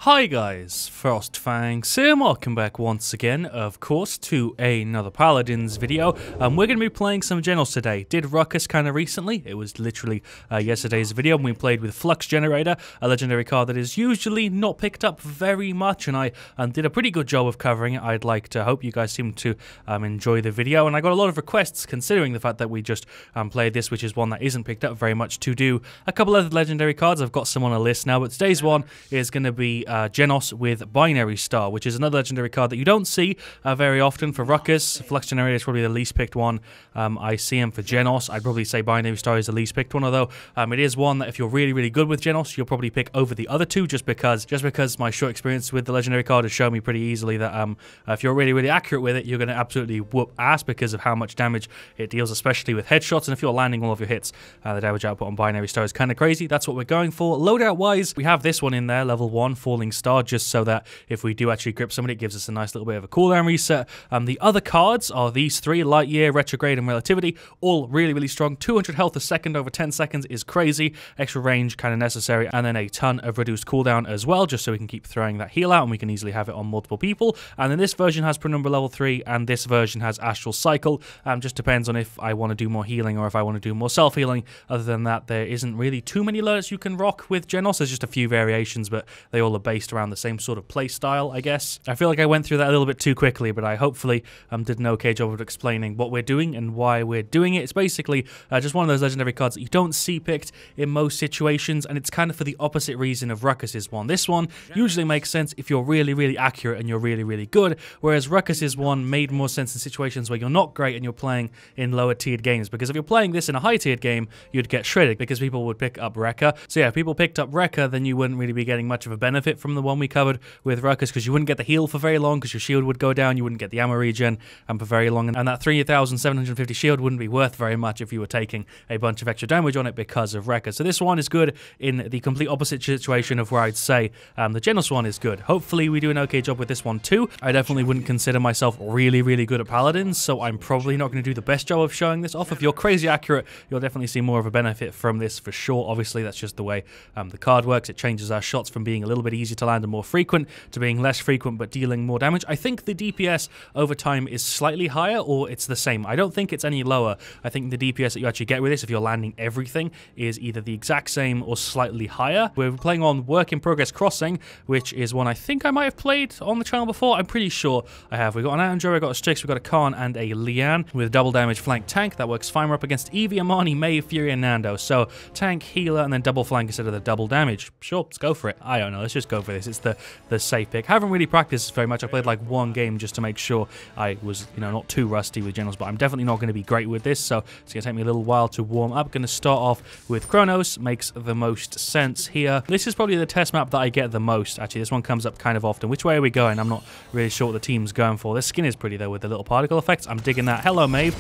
Hi guys, FrostFangs here, and welcome back once again, of course, to another Paladins video. We're going to be playing some Jenos today. Did Ruckus kind of recently. It was literally yesterday's video, and we played with Flux Generator, a legendary card that is usually not picked up very much, and I did a pretty good job of covering it. I'd like to hope you guys seem to enjoy the video, and I got a lot of requests considering the fact that we just played this, which is one that isn't picked up very much, to do a couple of legendary cards. I've got some on a list now, but today's one is going to be Jenos with Binary Star, which is another legendary card that you don't see very often for Ruckus. Flux Generator is probably the least picked one. I see him for Jenos. I'd probably say Binary Star is the least picked one, although it is one that if you're really good with Jenos, you'll probably pick over the other two, just because my short experience with the legendary card has shown me pretty easily that if you're really accurate with it, you're going to absolutely whoop ass because of how much damage it deals, especially with headshots. And if you're landing all of your hits, the damage output on Binary Star is kind of crazy. That's what we're going for. Loadout wise, we have this one in there, level 1, Falling Star, just so that if we do actually grip somebody, it gives us a nice little bit of a cooldown reset. The other cards are these three: Light Year, Retrograde, and Relativity. All really strong. 200 health a second over 10 seconds is crazy. Extra range kind of necessary, and then a ton of reduced cooldown as well, just so we can keep throwing that heal out, and we can easily have it on multiple people. And then this version has Penumbra level 3, and this version has Astral Cycle. Just depends on if I want to do more healing or if I want to do more self-healing. Other than that, there isn't really too many alerts you can rock with Jenos. There's just a few variations, but they all are based around the same sort of play style, I guess. I feel like I went through that a little bit too quickly, but I hopefully did an okay job of explaining what we're doing and why we're doing it. It's basically just one of those legendary cards that you don't see picked in most situations, and it's kind of for the opposite reason of Ruckus's one. This one usually makes sense if you're really accurate and you're really good, whereas Ruckus's one made more sense in situations where you're not great and you're playing in lower tiered games, because if you're playing this in a high tiered game, you'd get shredded because people would pick up Wrecker. So yeah, if people picked up Wrecker, then you wouldn't really be getting much of a benefit from the one we covered with Ruckus, because you wouldn't get the heal for very long because your shield would go down, you wouldn't get the ammo regen for very long, and that 3,750 shield wouldn't be worth very much if you were taking a bunch of extra damage on it because of Wrecker. So this one is good in the complete opposite situation of where I'd say the Jenos one is good. Hopefully we do an okay job with this one too. I definitely wouldn't consider myself really good at Paladins, so I'm probably not going to do the best job of showing this off. If you're crazy accurate, you'll definitely see more of a benefit from this for sure. Obviously that's just the way the card works. It changes our shots from being a little bit easier to land and more frequent to being less frequent but dealing more damage. I think the DPS over time is slightly higher, or it's the same. I don't think it's any lower. I think the DPS that you actually get with this, if you're landing everything, is either the exact same or slightly higher. We're playing on Work in Progress Crossing, which is one I think I might have played on the channel before. I'm pretty sure I have. We've got an Andrew, we've got a Strix, we've got a Khan, and a Lian with double damage flank tank. That works fine. We're up against Evie, Amani, May, Fury, and Nando. So tank, healer, and then double flank instead of the double damage. Sure, let's go for it. I don't know. Let's just go for this. It's the safe pick. I haven't really practiced very much. I played like one game just to make sure I was, not too rusty with Jenos, but I'm definitely not going to be great with this, so it's going to take me a little while to warm up. Going to start off with Kronos. Makes the most sense here. This is probably the test map that I get the most. Actually, this one comes up kind of often. Which way are we going? I'm not really sure what the team's going for. This skin is pretty, though, with the little particle effects. I'm digging that. Hello, Maeve.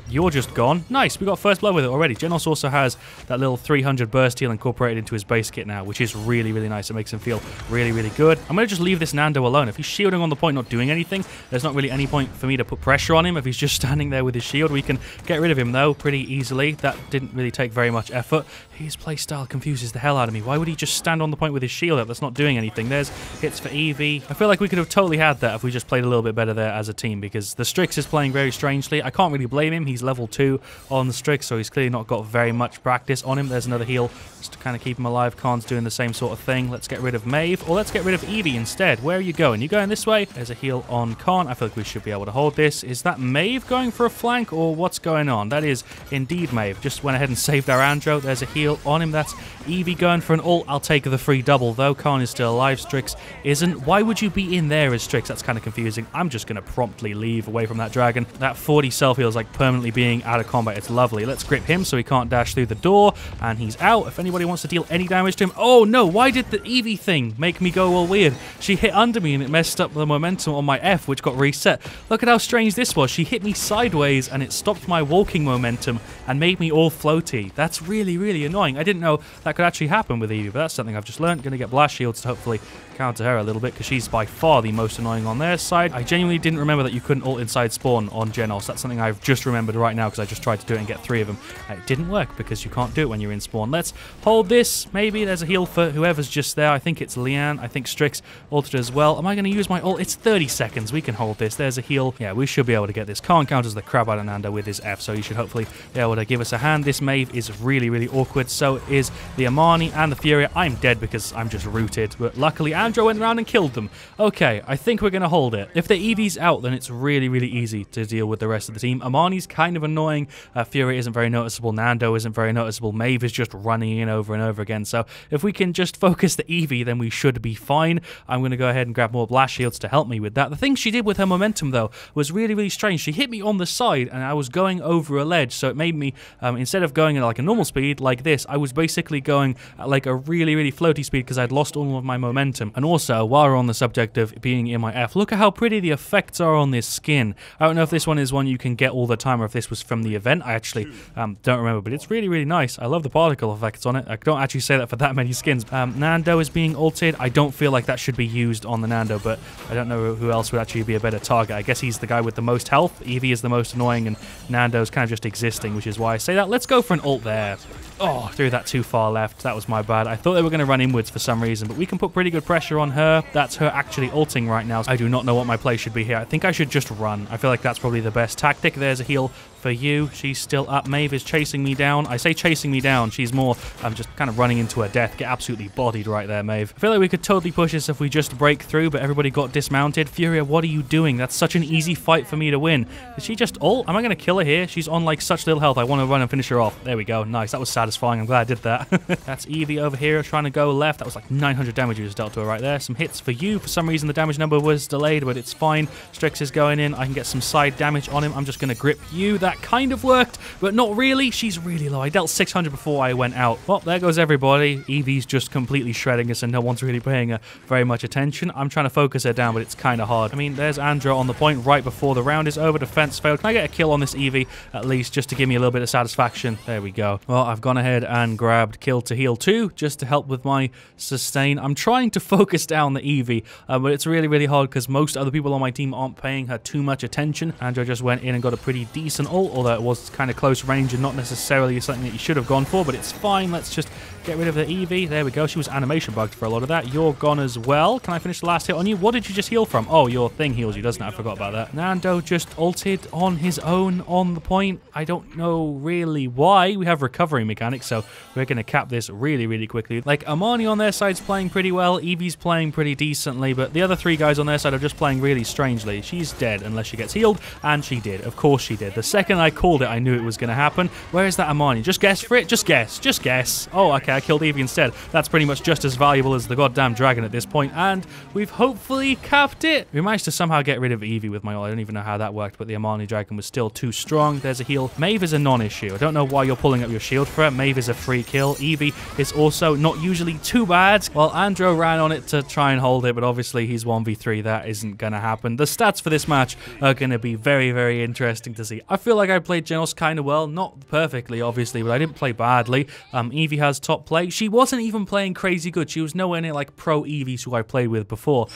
You're just gone. Nice. We got first blood with it already. Jenos also has that little 300 burst heal incorporated into his base kit now, which is really nice. It makes him feel really good. I'm going to just leave this Nando alone. If he's shielding on the point, not doing anything, there's not really any point for me to put pressure on him. If he's just standing there with his shield, we can get rid of him, though, pretty easily. That didn't really take very much effort. His playstyle confuses the hell out of me. Why would he just stand on the point with his shield up? That's not doing anything. There's hits for Evie. I feel like we could have totally had that if we just played a little bit better there as a team, because the Strix is playing very strangely. I can't really blame him. He's level 2 on the Strix, so he's clearly not got very much practice on him. There's another heal just to kind of keep him alive. Khan's doing the same sort of thing. Let's get rid of Maeve, or let's get rid of Evie instead. Where are you going? You going this way? There's a heal on Khan. I feel like we should be able to hold this. Is that Maeve going for a flank, or what's going on? That is indeed Maeve. Just went ahead and saved our Andro. There's a heal on him. That's Evie going for an ult. I'll take the free double, though. Khan is still alive. Strix isn't. Why would you be in there as Strix? That's kind of confusing. I'm just going to promptly leave away from that dragon. That 40 self-heal is like permanently being out of combat. It's lovely. Let's grip him so he can't dash through the door, and he's out. If anybody wants to deal any damage to him... Oh, no. Why did the Evie thing make me go all weird? She hit under me, and it messed up the momentum on my F, which got reset. Look at how strange this was. She hit me sideways, and it stopped my walking momentum and made me all floaty. That's really annoying. I didn't know that could actually happen with Evie, but that's something I've just learned. Going to get blast shields to hopefully counter her a little bit because she's by far the most annoying on their side. I genuinely didn't remember that you couldn't ult inside spawn on Jenos. That's something I've just remembered right now because I just tried to do it and get 3 of them. It didn't work because you can't do it when you're in spawn. Let's hold this. Maybe there's a heal for whoever's just there. I think it's Leanne. I think Strix ulted as well. Am I going to use my ult? It's 30 seconds. We can hold this. There's a heal. Yeah, we should be able to get this. Khan counters the crap out of Nando with his F, so you should hopefully be able to give us a hand. This Maeve is really, really awkward. So is the Amani and the Fury. I'm dead because I'm just rooted, but luckily Andrew went around and killed them. Okay, I think we're going to hold it. If the Eevee's out, then it's really, really easy to deal with the rest of the team. Amani's kind of annoying. Fury isn't very noticeable. Nando isn't very noticeable. Maeve is just running in over and over again. So if we can just focus the Eevee, then we should be fine. I'm going to go ahead and grab more blast shields to help me with that. The thing she did with her momentum, though, was really, really strange. She hit me on the side, and I was going over a ledge, so it made me, instead of going at like a normal speed like this, I was basically going at like a really, really floaty speed because I'd lost all of my momentum. And also, while we're on the subject of being in my F, look at how pretty the effects are on this skin. I don't know if this one is one you can get all the time or if this was from the event. I actually don't remember, but it's really, really nice. I love the particle effects on it. I don't actually say that for that many skins. Nando is being ulted. I don't feel like that should be used on the Nando, but I don't know who else would actually be a better target. I guess he's the guy with the most health. Eevee is the most annoying, and Nando's kind of just existing, which is why I say that. Let's go for an ult there. Oh, threw that too far left. That was my bad. I thought they were going to run inwards for some reason, but we can put pretty good pressure on her. That's her actually ulting right now. I do not know what my play should be here. I think I should just run. I feel like that's probably the best tactic. There's a heal for you. She's still up. Maeve is chasing me down. I say chasing me down. She's more just kind of running into her death. Get absolutely bodied right there, Maeve. I feel like we could totally push this if we just break through, but everybody got dismounted. Furia, what are you doing? That's such an easy fight for me to win. Did she just ult? Am I going to kill her here? She's on like such little health. I want to run and finish her off. There we go. Nice. That was satisfying. I'm glad I did that. That's Eevee over here trying to go left. That was like 900 damage you just dealt to her right there. Some hits for you. For some reason, the damage number was delayed, but it's fine. Strix is going in. I can get some side damage on him. I'm just going to grip you. That kind of worked, but not really. She's really low. I dealt 600 before I went out. Well, there goes everybody. Eevee's just completely shredding us, and no one's really paying her very much attention. I'm trying to focus her down, but it's kind of hard. I mean, there's Andro on the point right before the round is over. Defense failed. Can I get a kill on this Eevee, at least, just to give me a little bit of satisfaction? There we go. Well, I've gone ahead and grabbed kill to heal 2, just to help with my sustain. I'm trying to focus down the Eevee, but it's really, really hard because most other people on my team aren't paying her too much attention. Andro just went in and got a pretty decent ult, although it was kind of close range and not necessarily something that you should have gone for, but it's fine. Let's just get rid of the Eevee. There we go. She was animation bugged for a lot of that. You're gone as well. Can I finish the last hit on you? What did you just heal from? Oh, your thing heals you, doesn't it? I forgot about that. Nando just ulted on his own on the point. I don't know really why. We have recovery mechanics, so we're going to cap this really, really quickly. Like, Amani on their side's playing pretty well. Eevee's playing pretty decently, but the other 3 guys on their side are just playing really strangely. She's dead unless she gets healed, and she did. Of course she did. The second I called it, I knew it was going to happen. Where is that Amani? Just guess for it? Just guess. Just guess. Oh, okay, I killed Eevee instead. That's pretty much just as valuable as the goddamn dragon at this point, and we've hopefully capped it. We managed to somehow get rid of Eevee with my ult. I don't even know how that worked, but the Amani dragon was still too strong. There's a heal. Maeve is a non-issue. I don't know why you're pulling up your shield for it. Maeve is a free kill. Eevee is also not usually too bad. Well, Andro ran on it to try and hold it, but obviously he's 1v3. That isn't going to happen. The stats for this match are going to be very, very interesting to see. I feel like I played Jenos kind of well. Not perfectly, obviously, but I didn't play badly. Eevee has top play. She wasn't even playing crazy good. She was nowhere near like pro Eevees who I played with before,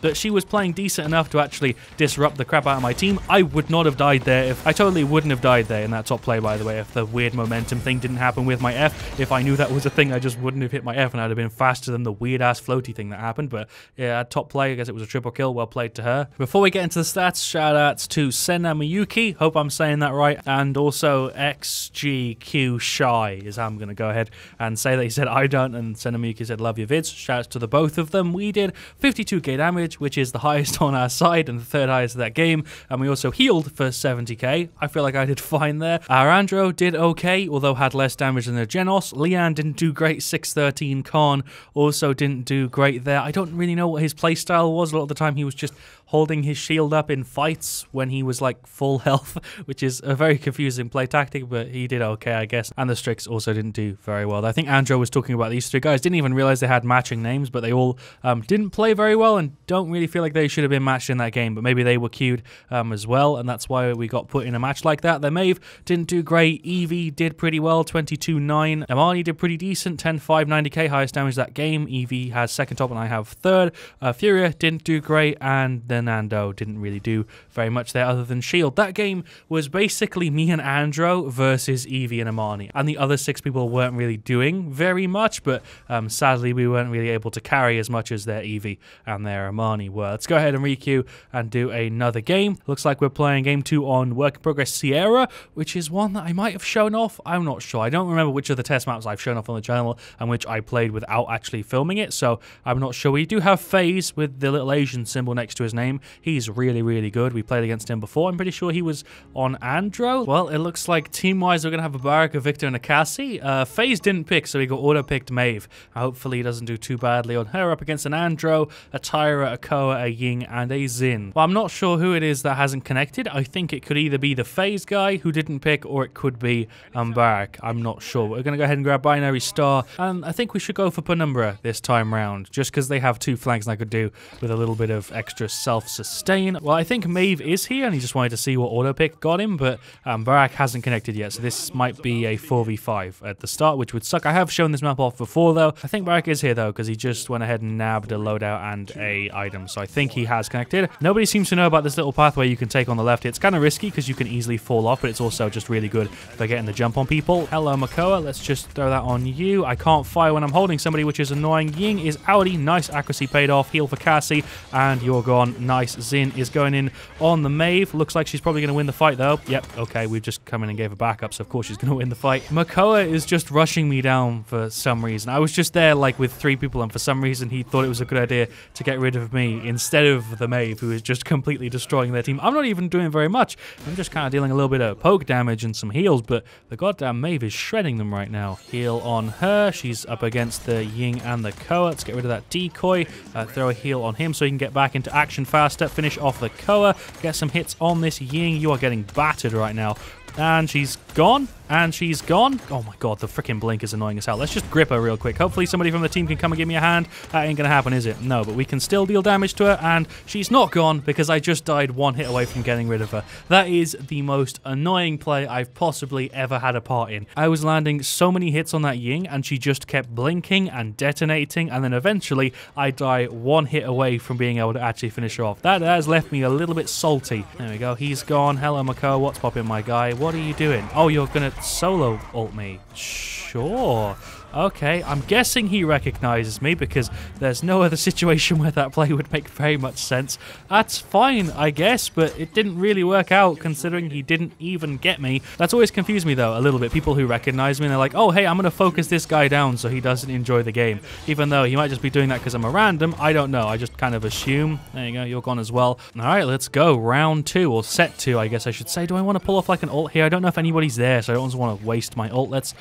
but she was playing decent enough to actually disrupt the crap out of my team. I would not have died there if I totally wouldn't have died there in that top play, by the way, if the weird momentum thing didn't happen with my F. If I knew that was a thing, I just wouldn't have hit my F, and I'd have been faster than the weird ass floaty thing that happened. But yeah, top play. I guess it was a triple kill. Well played to her. Before we get into the stats, shout outs to Senna Miyuki. Hope I'm saying that right. And also XGQ Shy is how I'm going to go ahead and say that. He said I don't, and Senna Miyuki said love your vids. Shouts to the both of them. We did 52k damage, which is the highest on our side and the 3rd highest of that game, and we also healed for 70k. I feel like I did fine there. Our Andro did okay, although had less damage than the Jenos. Leanne didn't do great, 613. Khan also didn't do great there. I don't really know what his playstyle was. A lot of the time he was just holding his shield up in fights when he was like full health, which is a very confusing play tactic, but he did okay, I guess. And the Strix also didn't do very well. I think Andrew was talking about these three guys. Didn't even realize they had matching names, but they all didn't play very well and don't really feel like they should have been matched in that game. But maybe they were queued as well, and that's why we got put in a match like that. The Maeve didn't do great. Evie did pretty well, 22-9. Amani did pretty decent, 10-5, 90k, highest damage that game. Evie has second top and I have third. Furia didn't do great, and then Nando didn't really do very much there other than shield. That game was basically me and Andro versus Evie and Amani, and the other 6 people weren't really doing very much, but sadly we weren't really able to carry as much as their Evie and their Amani were. Let's go ahead and requeue and do another game. Looks like we're playing game 2 on Work in Progress Sierra, which is one that I might have shown off. I'm not sure. I don't remember which of the test maps I've shown off on the channel and which I played without actually filming it, so I'm not sure. We do have FaZe with the little Asian symbol next to his name. He's really, really good. We played against him before. I'm pretty sure he was on Andro. Well, it looks like team-wise we're going to have a Barak, a Victor, and a Cassie. FaZe didn't pick, so he got auto-picked Maeve. Hopefully he doesn't do too badly on her, up against an Andro, a Tyra, a Koa, a Ying, and a Xin. Well, I'm not sure who it is that hasn't connected. I think it could either be the FaZe guy who didn't pick, or it could be Barak. I'm not sure. We're going to go ahead and grab Binary Star, and I think we should go for Penumbra this time round, just because they have 2 flanks and I could do with a little bit of extra self-sustain. Well, I think Maeve is here, and he just wanted to see what auto-pick got him, but Barak hasn't connected yet, so this might be a 4v5 at the start, which would suck. I have shown this map off before, though. I think Barak is here, though, because he just went ahead and nabbed a loadout and a item, so I think he has connected. Nobody seems to know about this little pathway you can take on the left. It's kind of risky because you can easily fall off, but it's also just really good for getting the jump on people. Hello, Makoa. Let's just throw that on you. I can't fire when I'm holding somebody, which is annoying. Ying is outie. Nice accuracy paid off. Heal for Cassie, and you're gone. Nice. Xin is going in on the Maeve. Looks like she's probably going to win the fight, though. Yep, okay, we've just come in and gave her backup, so of course she's going to win the fight. Makoa is just rushing me down for some reason. I was just there, like, with 3 people, and for some reason he thought it was a good idea to get rid of me instead of the Maeve, who is just completely destroying their team. I'm not even doing very much. I'm just kind of dealing a little bit of poke damage and some heals, but the goddamn Maeve is shredding them right now. Heal on her. She's up against the Ying and the Koa. Let's get rid of that decoy. Throw a heal on him so he can get back into action faster. Finish off the Koa. Get some hits on this Ying. You are getting battered right now. And she's gone. And she's gone. Oh my god, the freaking blink is annoying as hell. Let's just grip her real quick. Hopefully somebody from the team can come and give me a hand. That ain't gonna happen, is it? No, but we can still deal damage to her, and she's not gone because I just died 1 hit away from getting rid of her. That is the most annoying play I've possibly ever had a part in. I was landing so many hits on that Ying, and she just kept blinking and detonating, and then eventually I die 1 hit away from being able to actually finish her off. That has left me a little bit salty. There we go. He's gone. Hello, Makoa. What's popping, my guy? What are you doing? Oh, you're gonna solo ult me. Sure. Okay, I'm guessing he recognizes me because there's no other situation where that play would make very much sense. That's fine, I guess, but it didn't really work out considering he didn't even get me. That's always confused me, though, a little bit. People who recognize me, and they're like, oh, hey, I'm going to focus this guy down so he doesn't enjoy the game. Even though he might just be doing that because I'm a random, I don't know. I just kind of assume. There you go, you're gone as well. All right, let's go. Round 2, or set 2, I guess I should say. Do I want to pull off like an ult here? I don't know if anybody's there, so I don't want to waste my ult. Let's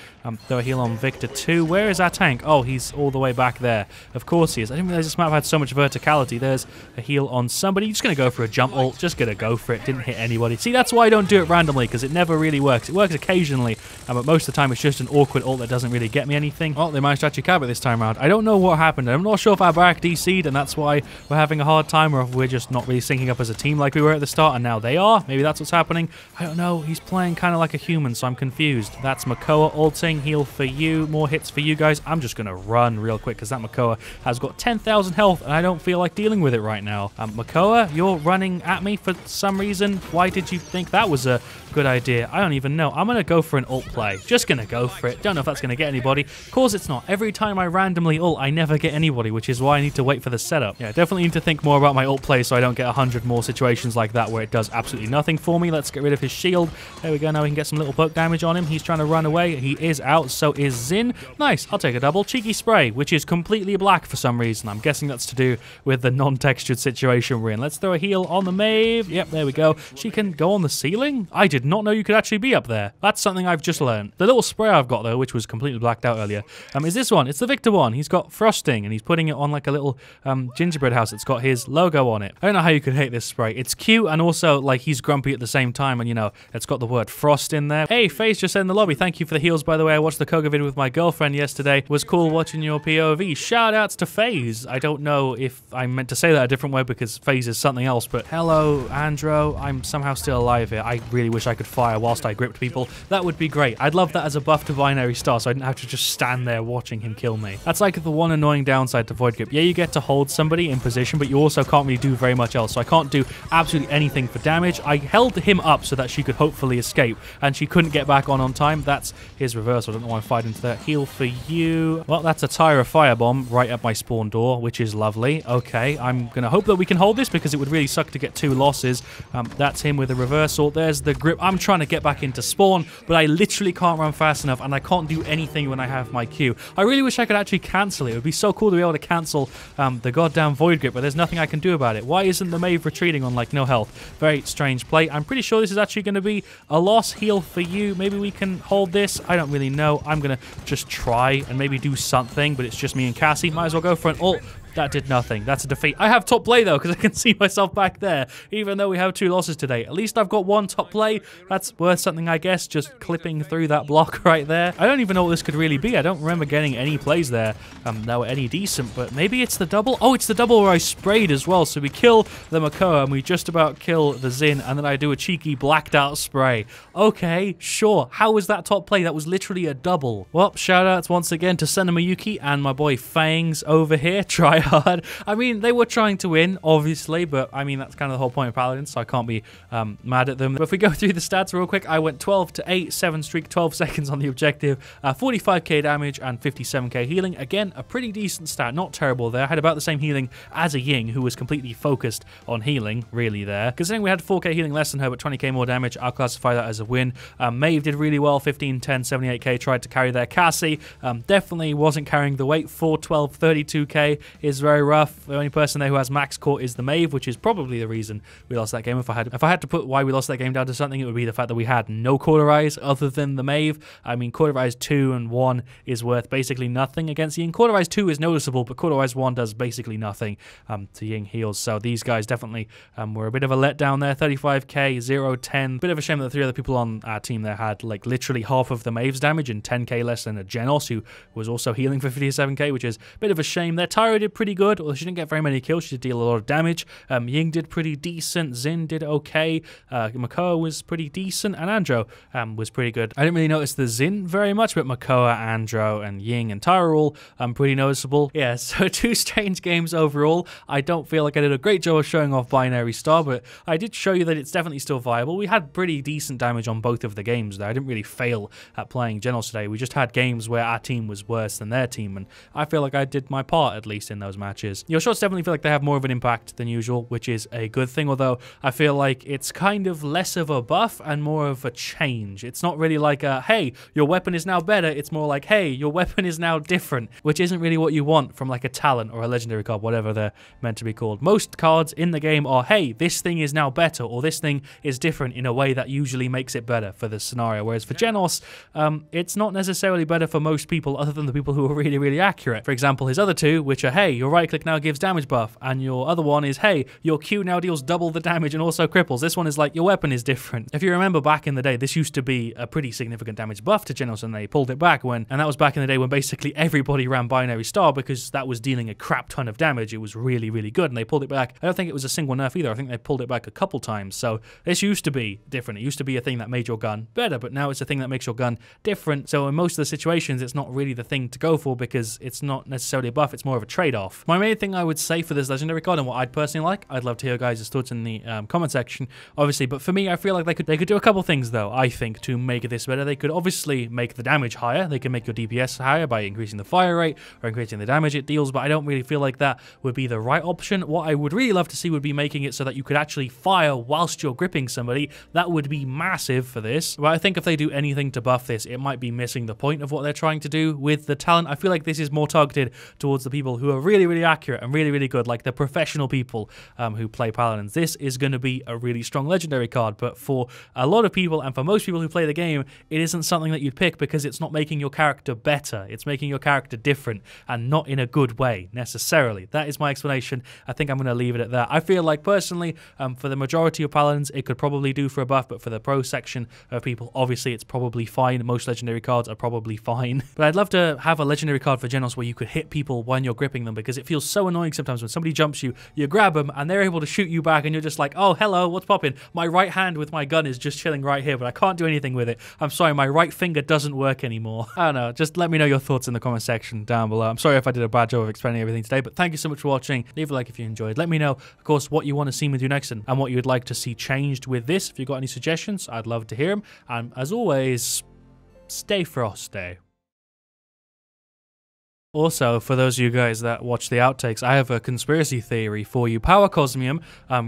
throw a heal on Victor 2. Where is our tank? Oh, he's all the way back there. Of course he is. I didn't realize this map had so much verticality. There's a heal on somebody. Just going to go for a jump ult. Just going to go for it. Didn't hit anybody. See, that's why I don't do it randomly, because it never really works. It works occasionally, but most of the time it's just an awkward ult that doesn't really get me anything. Oh, they managed to actually cap it this time around. I don't know what happened. I'm not sure if our Barak DC'd, and that's why we're having a hard time, or if we're just not really syncing up as a team like we were at the start, and now they are. Maybe that's what's happening. I don't know. He's playing kind of like a human, so I'm confused. That's Makoa ulting. Heal for you. More hits for you guys. I'm just going to run real quick because that Makoa has got 10,000 health and I don't feel like dealing with it right now. Makoa, you're running at me for some reason. Why did you think that was a good idea? I don't even know. I'm going to go for an ult play. Just going to go for it. Don't know if that's going to get anybody. Of course it's not. Every time I randomly ult, I never get anybody, which is why I need to wait for the setup. Yeah, definitely need to think more about my ult play so I don't get 100 more situations like that where it does absolutely nothing for me. Let's get rid of his shield. There we go. Now we can get some little poke damage on him. He's trying to run away. He is out. So is Xin. Nice. I'll take a double. Cheeky spray, which is completely black for some reason. I'm guessing that's to do with the non-textured situation we're in. Let's throw a heal on the Maeve. Yep, there we go. She can go on the ceiling? I did not know you could actually be up there. That's something I've just learned. The little spray I've got, though, which was completely blacked out earlier, is this one. It's the Victor one. He's got frosting, and he's putting it on like a little gingerbread house. It's got his logo on it. I don't know how you could hate this spray. It's cute, and also, like, he's grumpy at the same time, and, you know, it's got the word frost in there. Hey, FaZe just said in the lobby, thank you for the heals, by the way. I watched the Koga video with my girlfriend. friend yesterday. Was cool watching your POV. Shout outs to FaZe. I don't know if I meant to say that a different way because FaZe is something else, but hello, Andro. I'm somehow still alive here. I really wish I could fire whilst I gripped people. That would be great. I'd love that as a buff to Binary Star so I didn't have to just stand there watching him kill me. That's like the one annoying downside to Void Grip. Yeah, you get to hold somebody in position, but you also can't really do very much else. So I can't do absolutely anything for damage. I held him up so that she could hopefully escape, and she couldn't get back on time. That's his reversal. I don't know why I'm fighting into that. Heal for you. Well, that's a Tyra Firebomb right at my spawn door, which is lovely. Okay, I'm going to hope that we can hold this because it would really suck to get 2 losses. That's him with a reversal. There's the grip. I'm trying to get back into spawn, but I literally can't run fast enough, and I can't do anything when I have my Q. I really wish I could actually cancel it. It would be so cool to be able to cancel the goddamn Void Grip, but there's nothing I can do about it. Why isn't the Maeve retreating on, like, no health? Very strange play. I'm pretty sure this is actually going to be a loss. Heal for you. Maybe we can hold this. I don't really know. I'm going to just try and maybe do something, but it's just me and Cassie. Might as well go for an ult. That did nothing. That's a defeat. I have top play, though, because I can see myself back there, even though we have 2 losses today. At least I've got 1 top play. That's worth something, I guess, just clipping through that block right there. I don't even know what this could really be. I don't remember getting any plays there that were any decent, but maybe it's the double. Oh, it's the double where I sprayed as well. So we kill the Makoa, and we just about kill the Xin, and then I do a cheeky blacked out spray. Okay, sure. How was that top play? That was literally a double. Well, shout outs once again to Senamayuki and my boy Fangs over here. Try hard. I mean, they were trying to win, obviously, but I mean, that's kind of the whole point of Paladins, so I can't be mad at them. But if we go through the stats real quick, I went 12 to 8, 7 streak, 12 seconds on the objective, 45k damage and 57k healing. Again, a pretty decent stat, not terrible there. I had about the same healing as a Ying, who was completely focused on healing, really there. Considering we had 4k healing less than her, but 20k more damage, I'll classify that as a win. Maeve did really well, 15, 10, 78k, tried to carry their Cassie. Definitely wasn't carrying the weight. 4, 12, 32k is very rough. The only person there who has max core is the Maeve, which is probably the reason we lost that game. If I had to put why we lost that game down to something, it would be the fact that we had no Cauterize other than the Maeve. I mean, Cauterize 2 and 1 is worth basically nothing against Ying. Cauterize 2 is noticeable, but Cauterize 1 does basically nothing to Ying heals. So these guys definitely were a bit of a letdown there. 35k, 0, 10. Bit of a shame that the 3 other people on our team there had like literally half of the Maeve's damage and 10k less than a Jenos, who was also healing for 57k, which is a bit of a shame there. Tyra did pretty good, although she didn't get very many kills. She did deal a lot of damage. Ying did pretty decent. Xin did okay. Makoa was pretty decent, and Andro was pretty good. I didn't really notice the Xin very much, but Makoa, Andro, and Ying and Tyra are all pretty noticeable. Yeah, so 2 strange games overall. I don't feel like I did a great job of showing off Binary Star, but I did show you that it's definitely still viable. We had pretty decent damage on both of the games there. I didn't really fail at playing Jenos today. We just had games where our team was worse than their team, and I feel like I did my part, at least in those matches. Your shots definitely feel like they have more of an impact than usual, which is a good thing, although I feel like it's kind of less of a buff and more of a change. It's not really like a, hey, your weapon is now better. It's more like, hey, your weapon is now different, which isn't really what you want from like a talent or a legendary card, whatever they're meant to be called. Most cards in the game are, hey, this thing is now better, or this thing is different in a way that usually makes it better for the scenario. Whereas for Jenos, it's not necessarily better for most people other than the people who are really, really accurate. For example, his other 2, which are, hey, your right click now gives damage buff, and your other one is, hey, your Q now deals double the damage and also cripples. This one is like, your weapon is different. If you remember back in the day, this used to be a pretty significant damage buff to Jenos, and they pulled it back and that was back in the day when basically everybody ran Binary Star because that was dealing a crap ton of damage. It was really, really good, and they pulled it back. I don't think it was a single nerf either. I think they pulled it back a couple times. So this used to be different. It used to be a thing that made your gun better, but now it's a thing that makes your gun different. So in most of the situations, it's not really the thing to go for because it's not necessarily a buff. It's more of a trade-off. My main thing I would say for this legendary card and what I'd personally like, I'd love to hear guys' thoughts in the comment section, obviously. But for me, I feel like they could do a couple things though. I think to make this better, they could obviously make the damage higher. They can make your DPS higher by increasing the fire rate or increasing the damage it deals. But I don't really feel like that would be the right option. What I would really love to see would be making it so that you could actually fire whilst you're gripping somebody. That would be massive for this. But I think if they do anything to buff this, it might be missing the point of what they're trying to do with the talent. I feel like this is more targeted towards the people who are really really, really accurate and really, really good, like the professional people who play Paladins, this is going to be a really strong legendary card. But for a lot of people and for most people who play the game, it isn't something that you'd pick because it's not making your character better. It's making your character different and not in a good way necessarily. That is my explanation. I think I'm going to leave it at that. I feel like personally, for the majority of Paladins, it could probably do for a buff, but for the pro section of people, obviously it's probably fine. Most legendary cards are probably fine. But I'd love to have a legendary card for Jenos where you could hit people when you're gripping them, because it feels so annoying sometimes when somebody jumps you, you grab them and they're able to shoot you back and you're just like, oh, hello, what's popping? My right hand with my gun is just chilling right here, but I can't do anything with it. I'm sorry, my right finger doesn't work anymore. I don't know, just let me know your thoughts in the comment section down below. I'm sorry if I did a bad job of explaining everything today, but thank you so much for watching. Leave a like if you enjoyed. Let me know, of course, what you want to see me do next and what you would like to see changed with this. If you've got any suggestions, I'd love to hear them. And as always, stay frosty. Also, for those of you guys that watch the outtakes, I have a conspiracy theory for you. Power Cosmium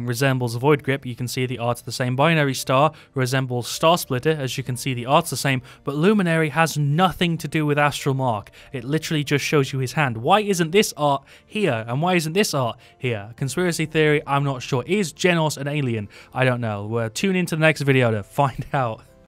resembles Void Grip. You can see the art's the same. Binary Star resembles Star Splitter. As you can see, the art's the same. But Luminary has nothing to do with Astral Mark. It literally just shows you his hand. Why isn't this art here? And why isn't this art here? Conspiracy theory, I'm not sure. Is Jenos an alien? I don't know. Tune into the next video to find out.